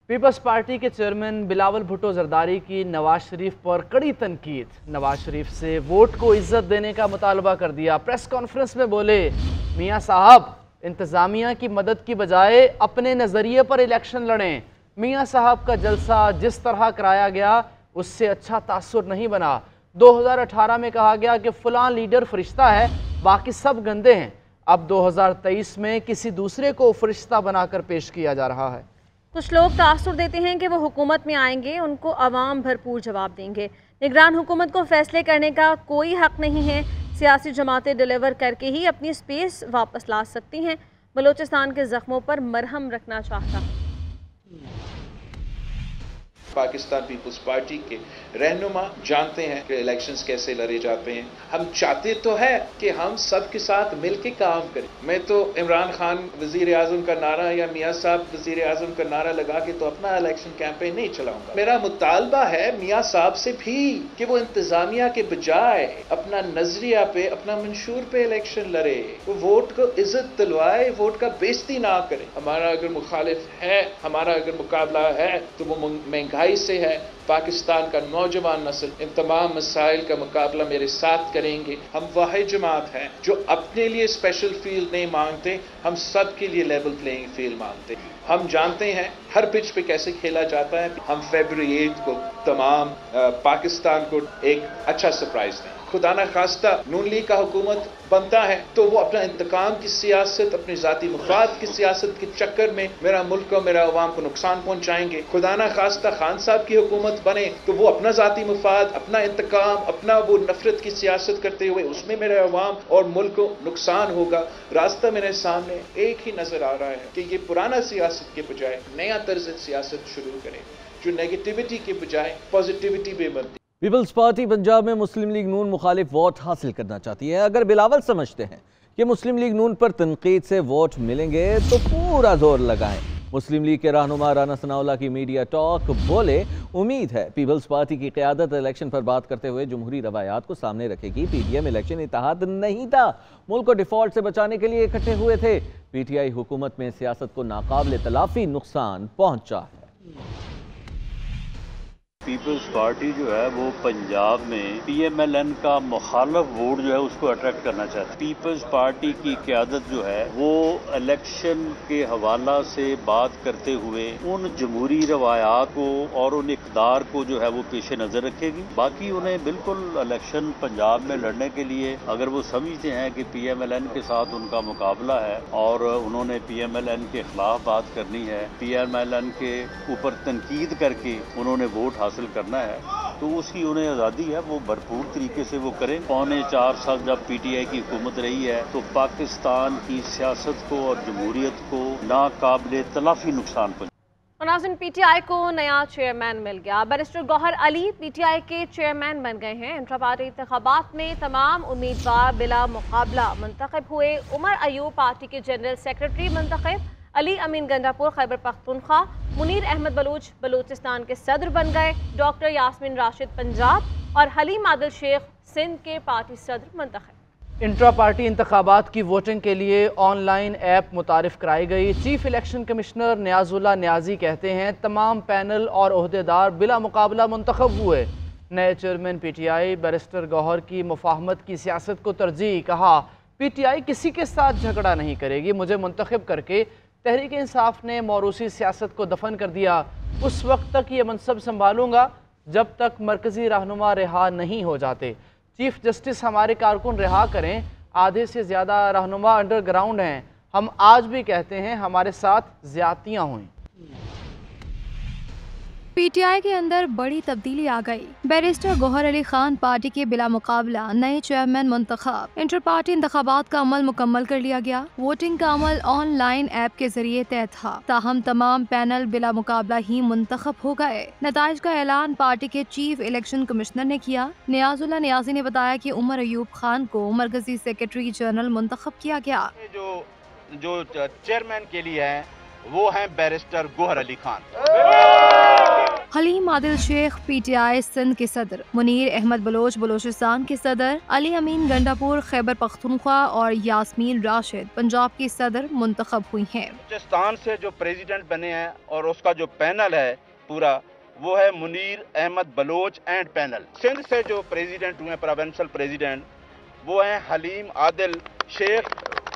Peoples party کے chairman Bilawal Bhutto Zardari کی نواز شریف پر کڑی تنقید۔ نواز شریف سے ووٹ کو عزت دینے کا مطالبہ کر دیا۔ پریس کانفرنس میں بولے، میاں صاحب انتظامیہ کی مدد کی بجائے اپنے نظریے پر الیکشن لڑیں۔ میاں صاحب کا جلسہ جس طرح کرایا گیا اس سے اچھا تاثر نہیں بنا۔ 2018 میں کہا گیا کہ فلاں لیڈر فرشتہ ہے، باقی سب گندے ہیں۔ اب 2023 میں کسی دوسرے کو فرشتہ بنا کر پیش کیا جا رہا ہے۔ کچھ لوگ تاثر دیتے ہیں کہ وہ حکومت میں آئیں گے، ان کو عوام بھرپور جواب دیں گے۔ نگران حکومت کو فیصلے کرنے کا کوئی حق نہیں ہے۔ سیاسی جماعتیں ڈیلیور کر کے ہی اپنی سپیس واپس لا سکتی ہیں۔ بلوچستان کے زخموں پر مرہم رکھنا چاہتا۔ پاکستان پیپلز پارٹی کے رہنما جانتے ہیں کہ الیکشنز کیسے لڑے جاتے ہیں۔ ہم چاہتے تو ہے کہ ہم سب کے ساتھ مل کے کام کریں۔ میں تو عمران خان وزیر اعظم کا نعرہ یا میاں صاحب وزیر اعظم کا نعرہ لگا کے تو اپنا الیکشن کیمپین نہیں چلاؤں گا۔ میرا مطالبہ ہے میاں صاحب سے بھی کہ وہ انتظامیہ کے بجائے اپنا نظریہ پہ، اپنا منشور پہ الیکشن لڑے، وہ ووٹ کو عزت دلوائے، ووٹ کا بےزتی نہ کرے۔ ہمارا اگر مخالف ہے، ہمارا اگر مقابلہ ہے تو وہ مہنگائی سے ہے۔ پاکستان کا نوجوان نسل ان تمام مسائل کا مقابلہ میرے ساتھ کریں گے۔ ہم واحد جماعت ہیں جو اپنے لیے اسپیشل فیلڈ نہیں مانگتے، ہم سب کے لیے لیول پلینگ فیلڈ مانگتے۔ ہم جانتے ہیں ہر پچ پہ کیسے کھیلا جاتا ہے۔ ہم فیبروری 8 کو تمام پاکستان کو ایک اچھا سرپرائز دیں۔ خدا نہ خواستہ نون لیگ کا حکومت بنتا ہے تو وہ اپنا انتقام کی سیاست، اپنی ذاتی مفاد کی سیاست کے چکر میں میرا ملک اور میرا عوام کو نقصان پہنچائیں گے۔ خدا نہ خواستہ خان صاحب کی حکومت بنے تو وہ اپنا ذاتی مفاد، اپنا انتقام، اپنا وہ نفرت کی سیاست کرتے ہوئے اس میں میرے عوام اور ملک کو نقصان ہوگا۔ راستہ میرے سامنے ایک ہی نظر آ رہا ہے کہ یہ پرانا سیاست کے بجائے نیا طرز سیاست شروع کرے جو نیگیٹیوٹی کے بجائے پازیٹیوٹی پہ بنتی۔ پیپلز پارٹی پنجاب میں مسلم لیگ نون مخالف ووٹ حاصل کرنا چاہتی ہے۔ اگر بلاول سمجھتے ہیں کہ مسلم لیگ نون پر تنقید سے ووٹ ملیں گے تو پورا زور لگائیں۔ مسلم لیگ کے رہنما رانا ثناء اللہ کی میڈیا ٹاک، بولے امید ہے پیپلز پارٹی کی قیادت الیکشن پر بات کرتے ہوئے جمہوری روایات کو سامنے رکھے گی۔ پی ڈی ایم الیکشن اتحاد نہیں تھا، ملک کو ڈیفالٹ سے بچانے کے لیے اکٹھے ہوئے تھے۔ پی ٹی آئی حکومت میں سیاست کو ناقابل تلافی نقصان پہنچا ہے۔ پیپلز پارٹی جو ہے وہ پنجاب میں پی ایم ایل این کا مخالف ووٹ جو ہے اس کو اٹریکٹ کرنا چاہتا ہے۔ پیپلز پارٹی کی قیادت جو ہے وہ الیکشن کے حوالہ سے بات کرتے ہوئے ان جمہوری روایات کو اور ان اقدار کو جو ہے وہ پیش نظر رکھے گی۔ باقی انہیں بالکل الیکشن پنجاب میں لڑنے کے لیے اگر وہ سمجھتے ہیں کہ پی ایم ایل این کے ساتھ ان کا مقابلہ ہے اور انہوں نے پی ایم ایل این کے خلاف بات کرنی ہے، پی ایم ایل این کے اوپر تنقید کر کے انہوں نے ووٹ حاصل کرنا ہے، تو اس کی انہیں آزادی ہے، وہ بھرپور طریقے سے وہ کریں۔ 4.25 سال جب پی ٹی آئی کی حکومت رہی ہے تو پاکستان کی سیاست کو اور جمہوریت کو ناقابل تلافی نقصان پہنچا۔ ناظرین، پی ٹی آئی کو نیا چیئرمین مل گیا۔ بیرسٹر گوہر علی پی ٹی آئی کے چیئرمین بن گئے ہیں۔ انٹرا پارٹی انتخابات میں تمام امیدوار بلا مقابلہ منتخب ہوئے۔ عمر ایوب پارٹی کے جنرل سیکرٹری منتخب، علی امین گنڈاپور خیبر پختونخوا، منیر احمد بلوچ بلوچستان کے صدر بن گئے۔ ڈاکٹر یاسمین راشد پنجاب اور حلیم عادل شیخ سندھ کے پارٹی صدر منتخب۔ انٹرا پارٹی انتخابات کی ووٹنگ کے لیے آن لائن ایپ متعارف کرائی گئی۔ چیف الیکشن کمشنر نیاز اللہ نیازی کہتے ہیں تمام پینل اور عہدیدار بلا مقابلہ منتخب ہوئے۔ نئے chairman P T I barrister Gohar کی مفاہمت کی سیاست کو ترجیح، کہا پی ٹی آئی کسی کے ساتھ جھگڑا نہیں کرے گی۔ مجھے منتخب کر کے تحریک انصاف نے موروثی سیاست کو دفن کر دیا، اس وقت تک یہ منصب سنبھالوں گا جب تک مرکزی رہنما رہا نہیں ہو جاتے۔ چیف جسٹس ہمارے کارکن رہا کریں، آدھے سے زیادہ رہنما انڈر گراؤنڈ ہیں۔ ہم آج بھی کہتے ہیں ہمارے ساتھ زیادتیاں ہوئیں۔ پی ٹی آئی کے اندر بڑی تبدیلی آ گئی۔ بیرسٹر گوہر علی خان پارٹی کے بلا مقابلہ نئے چیئرمین منتخب۔ انٹر پارٹی انتخابات کا عمل مکمل کر لیا گیا۔ ووٹنگ کا عمل آن لائن ایپ کے ذریعے طے تھا، تاہم تمام پینل بلا مقابلہ ہی منتخب ہو گئے۔ نتائج کا اعلان پارٹی کے چیف الیکشن کمشنر نے کیا۔ نیاز اللہ نیازی نے بتایا کہ عمر ایوب خان کو مرکزی سیکرٹری جنرل منتخب کیا گیا۔ جو چیئرمین کے لیے ہیں وہ ہیں بیرسٹر گوہر علی خان۔ حلیم عادل شیخ PTI سندھ کے صدر، منیر احمد بلوچ بلوچستان کے صدر، علی امین گنڈاپور خیبر پختونخوا اور یاسمین راشد پنجاب کی صدر منتخب ہوئی ہیں۔ بلوچستان سے جو پریزیڈنٹ بنے ہیں اور اس کا جو پینل ہے پورا، وہ ہے منیر احمد بلوچ اینڈ پینل۔ سندھ سے جو پریزیڈنٹ ہوئے پروونشل پریزیڈنٹ، وہ ہیں حلیم عادل شیخ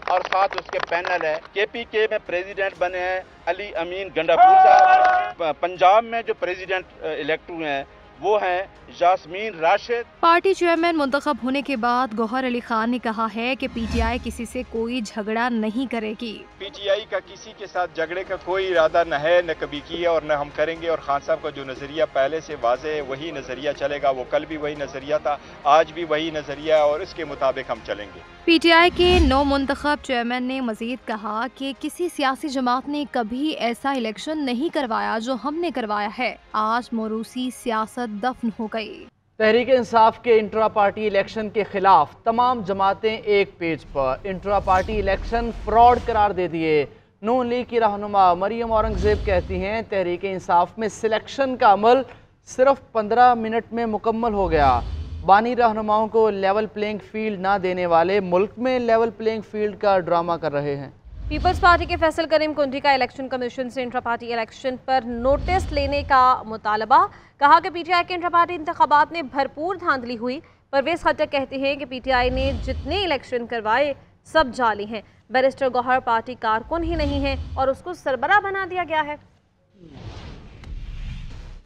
اور ساتھ اس کے پینل ہے۔ KPK میں پریزیڈنٹ بنے ہیں علی امین گنڈاپور صاحب۔ پنجاب میں جو پریزیڈنٹ الیکٹ ہوئے ہیں وہ ہیں یاسمین راشد۔ پارٹی چیئرمین منتخب ہونے کے بعد گوہر علی خان نے کہا ہے کہ PTI کسی سے کوئی جھگڑا نہیں کرے گی۔ PTI کا کسی کے ساتھ جھگڑے کا کوئی ارادہ نہ ہے، نہ کبھی کیا اور نہ ہم کریں گے، اور خان صاحب کا جو نظریہ پہلے سے واضح ہے وہی نظریہ چلے گا۔ وہ کل بھی وہی نظریہ تھا، آج بھی وہی نظریہ ہے اور اس کے مطابق ہم چلیں گے۔ PTI کے نو منتخب چیئرمین نے مزید کہا کہ کسی سیاسی جماعت نے کبھی ایسا الیکشن نہیں کروایا جو ہم نے کروایا ہے۔ آج موروثی سیاست دفن ہو گئی۔ تحریک انصاف کے انٹرا پارٹی الیکشن کے خلاف تمام جماعتیں ایک پیج پر، انٹرا پارٹی الیکشن فراڈ قرار دے دیے۔ نون لیگ کی رہنما مریم اورنگزیب کہتی ہیں تحریک انصاف میں سلیکشن کا عمل صرف 15 منٹ میں مکمل ہو گیا۔ بانی رہنماؤں کو لیول پلینگ فیلڈ نہ دینے والے ملک میں لیول پلینگ فیلڈ کا ڈرامہ کر رہے ہیں۔ پیپلز پارٹی کے فیصل کریم کنڈی کا الیکشن کمیشن سے انٹرا پارٹی الیکشن پر نوٹس لینے کا مطالبہ۔ کہا کہ PTI کے انٹرا پارٹی انتخابات میں بھرپور دھاندلی ہوئی۔ پرویز خٹک کہتے ہیں کہ PTI نے جتنے الیکشن کروائے سب جعلی ہیں۔ بیرسٹر گوہر پارٹی کارکن ہی نہیں ہے اور اس کو سربراہ بنا دیا گیا ہے۔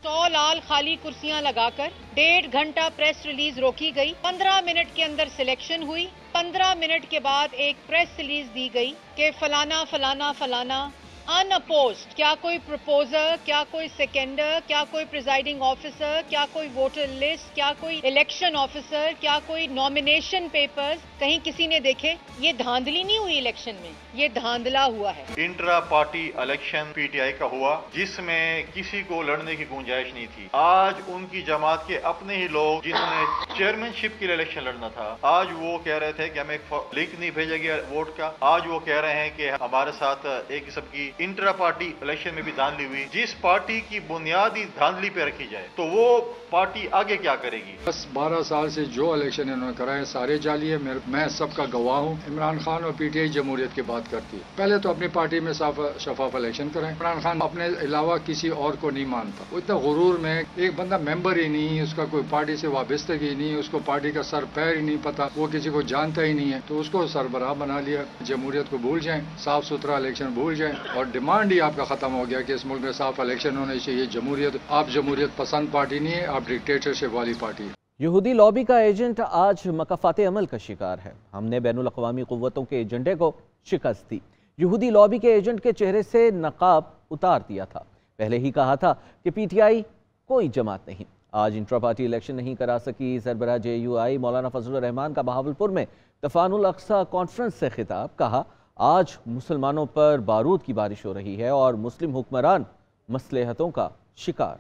100 لال خالی کرسیاں لگا کر 1.5 گھنٹہ پریس ریلیز روکی گئی۔ 15 منٹ کے اندر سلیکشن ہوئی۔ 15 منٹ کے بعد ایک پریس ریلیز دی گئی کہ فلانا فلانا فلانا ان اپوزڈ۔ کیا کوئی پروپوزر، کیا کوئی سیکنڈر، کیا کوئی پریزائڈنگ آفیسر، کیا کوئی ووٹر لسٹ، کیا کوئی الیکشن آفیسر، کیا کوئی نامینیشن پیپرز کہیں کسی نے دیکھے؟ یہ دھاندلی نہیں ہوئی الیکشن میں، یہ دھاندلا ہوا ہے۔ انٹرا پارٹی الیکشن PTI کا ہوا جس میں کسی کو لڑنے کی گنجائش نہیں تھی۔ آج ان کی جماعت کے اپنے ہی لوگ جنہوں نے چیئرمین شپ کے لیے الیکشن لڑنا تھا، آج وہ کہہ رہے تھے کہ ہمیں لنک نہیں بھیجا گیا ووٹ کا۔ آج وہ کہہ رہے ہیں کہ ہمارے ساتھ ایک قسم کی انٹرا پارٹی الیکشن میں بھی دھاندلی ہوئی۔ جس پارٹی کی بنیادی دھاندلی پہ رکھی جائے تو وہ پارٹی آگے کیا کرے گی؟ 10-12 سال سے جو الیکشن انہوں نے کرائے سارے جعلی ہے۔ میں سب کا گواہ ہوں۔ عمران خان اور PTI جمہوریت کی بات کرتی ہے۔ پہلے تو اپنی پارٹی میں شفاف الیکشن کریں۔ عمران خان اپنے علاوہ کسی اور کو نہیں مانتا۔ وہ اتنا غرور میں ایک بندہ ممبر ہی نہیں، اس کا کوئی پارٹی سے وابستگی نہیں، اس کو پارٹی کا سر پیر ہی نہیں پتا، وہ کسی کو جانتا ہی نہیں ہے، تو اس کو سربراہ بنا لیا۔ جمہوریت کو بھول جائیں، صاف ستھرا الیکشن بھول جائیں، اور ڈیمانڈ ہی آپ کا ختم ہو گیا کہ اس ملک میں صاف الیکشن ہونے چاہیے۔ جمہوریت، آپ جمہوریت پسند پارٹی نہیں ہے، آپ ڈکٹیٹرشپ والی پارٹی ہے۔ یہودی لابی کا ایجنٹ آج مکافات عمل کا شکار ہے۔ ہم نے بین الاقوامی قوتوں کے ایجنڈے کو شکست دی۔ یہودی لابی کے ایجنٹ کے چہرے سے نقاب اتار دیا تھا۔ پہلے ہی کہا تھا کہ PTI کوئی جماعت نہیں۔ آج انٹرا پارٹی الیکشن نہیں کرا سکی۔ سربراہ JUI مولانا فضل الرحمان کا بہاولپور میں طوفان الاقصی کانفرنس سے خطاب۔ کہا آج مسلمانوں پر بارود کی بارش ہو رہی ہے اور مسلم حکمران مصلحتوں کا شکار۔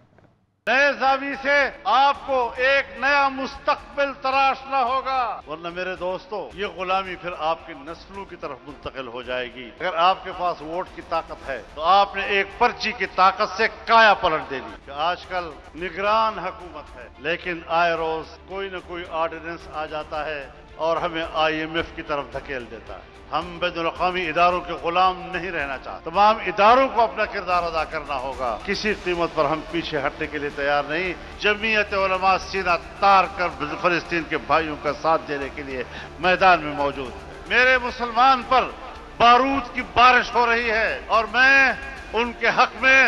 نئے زاویے سے آپ کو ایک نیا مستقبل تراشنا ہوگا، ورنہ میرے دوستو یہ غلامی پھر آپ کی نسلوں کی طرف منتقل ہو جائے گی۔ اگر آپ کے پاس ووٹ کی طاقت ہے تو آپ نے ایک پرچی کی طاقت سے کایا پلٹ دے دی۔ آج کل نگران حکومت ہے، لیکن آئے روز کوئی نہ کوئی آرڈیننس آ جاتا ہے اور ہمیں IMF کی طرف دھکیل دیتا ہے۔ ہم بین الاقوامی اداروں کے غلام نہیں رہنا چاہتے۔ تمام اداروں کو اپنا کردار ادا کرنا ہوگا۔ کسی قیمت پر ہم پیچھے ہٹنے کے لیے تیار نہیں۔ جمعیت علماء سینہ تار کر فلسطین کے بھائیوں کا ساتھ دینے کے لیے میدان میں موجود ہے۔ میرے مسلمان پر بارود کی بارش ہو رہی ہے اور میں ان کے حق میں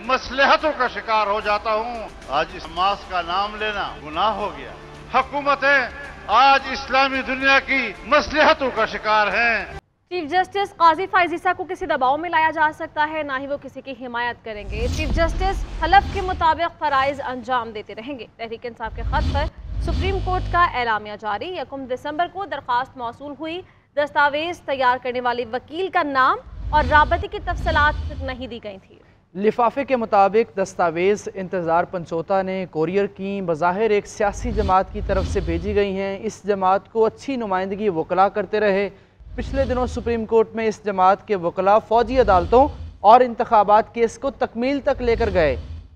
مصلحتوں کا شکار ہو جاتا ہوں۔ آج اس حماس کا نام لینا گناہ ہو گیا۔ حکومتیں آج اسلامی دنیا کی مصلحتوں کا شکار ہیں۔ چیف جسٹس قاضی فائز عیسیٰ کو کسی دباؤ میں لایا جا سکتا ہے، نہ ہی وہ کسی کی حمایت کریں گے۔ چیف جسٹس حلف کے مطابق فرائض انجام دیتے رہیں گے۔ تحریک انصاف کے خط پر سپریم کورٹ کا اعلامیہ جاری۔ 1 دسمبر کو درخواست موصول ہوئی۔ دستاویز تیار کرنے والے وکیل کا نام اور رابطے کی تفصیلات نہیں دی گئی تھی۔ لفافے کے مطابق دستاویز انتظار پنچوتا نے کوریئر کی، بظاہر ایک سیاسی جماعت کی طرف سے بھیجی گئی ہیں۔ اس جماعت کو اچھی نمائندگی وکلاء کرتے رہے۔ پچھلے دنوں سپریم کورٹ میں اس جماعت کے وکلاء فوجی عدالتوں اور انتخابات کیس کو تکمیل تک لے کر گئے۔